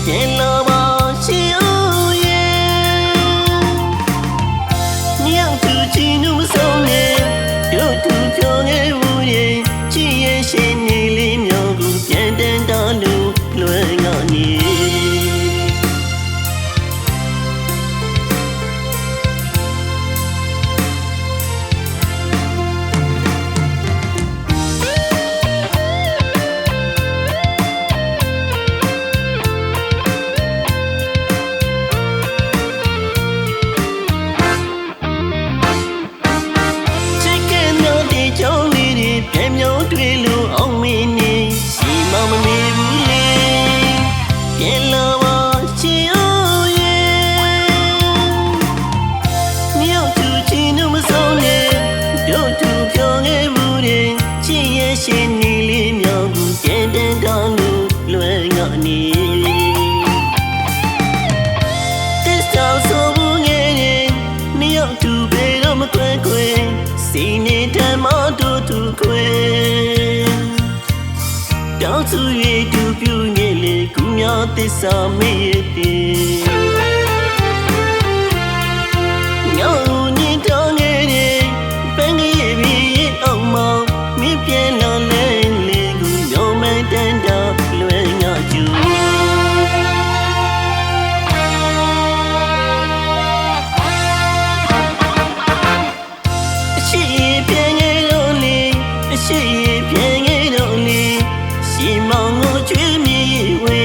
ပြန်လာပါရှင်ဦးရဲ့မြောက်သူချီနူးဆုံးနဲ့တို့သူပြောခဲ့ဦးရဲ့ချစ်ရဲ့ရှင်နေလေးမျိုးကိုပြန်တန်တော်လို့လွယ်ငါနေတွေ့လို့အောင်မင်းနေစီမမမေဘူးလေပြန်လာပါချင်ဦးရဲ့မြောက်သူချင်လို့မဆုံးနဲ့တို့သူပြောခဲ့ဘူးတဲ့ချစ်ရဲ့ရှင်နေလေးမြောက်ကိုပြန်တန်ကောင်းလို့လွယ်ငါနေတစ်ဆောက်ဆိုဘူးငယ်တဲ့မြောက်သူဘယ်တော့မကွယ်ကွယ်စီနေတဲ့မတို့သူခွေတောင်းစု၍တူပြူနေလေကူများသစ္စာမေ့တဲ့ညောင်းညင်တောင်းနေတယ်ပန်းကြီးပြီးအောင်မောင်မြင်ပြန်လာလဲလေကူမျိုးမတန်တာလွယ်ငါကျူအရှိပြန်ငယ်တော့လေအရှိပြန်ငယ်တော့လေစီမောင်ကိုချွေးမြေဝဲ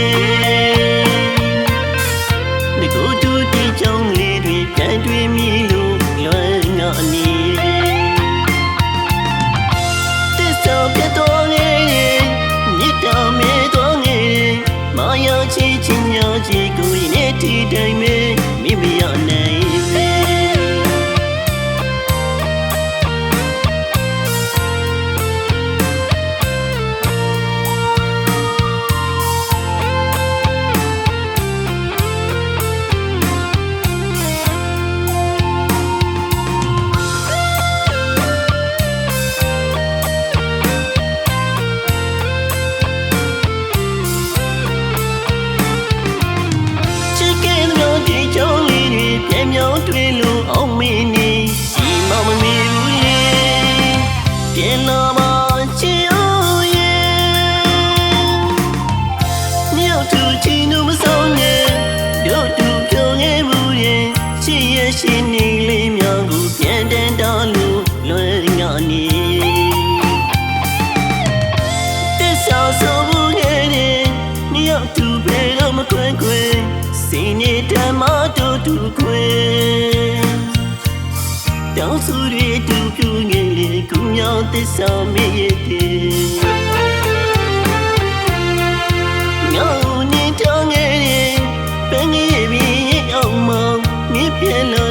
ဒီကိုတူတီချောင်းလေးတွေပြန်တွေ့မိလို့လွယ်ငါအနေတစ်စောပြတ်တော်ငယ်မြစ်တာမဲတော်ငယ်မာယာချီချင်းညာချီကိုရင်းတီတိုင်းမဲမိမရနိုင်မြောင်းတွေ့လို့အောင်မင်းနေစီမမမေဘူးလေပြန်လာပါချင်ဦးရဲ့မြောက်သူချီနူးမဆုံးနဲ့တို့သူပြောခဲ့ဘူးရဲ့ချစ်ရဲ့ရှင်နေလေးများကိုပြန်တန်တော်လို့လွယ်ငါနေတစ်ဆောက်ဆိုဘူးခဲ့တဲ့မြောက်သူဘယ်တော့မကွယ်ကွယ်စိနေဓမ္မတို့သူခွေတောင်းစုရတူပြူငယ်လေကူမြောင်းသစ္စာမေ့တဲ့ငေါနေတောင်းငယ်ပန်းကြီးပြီးအောင်မောင်မြပြလော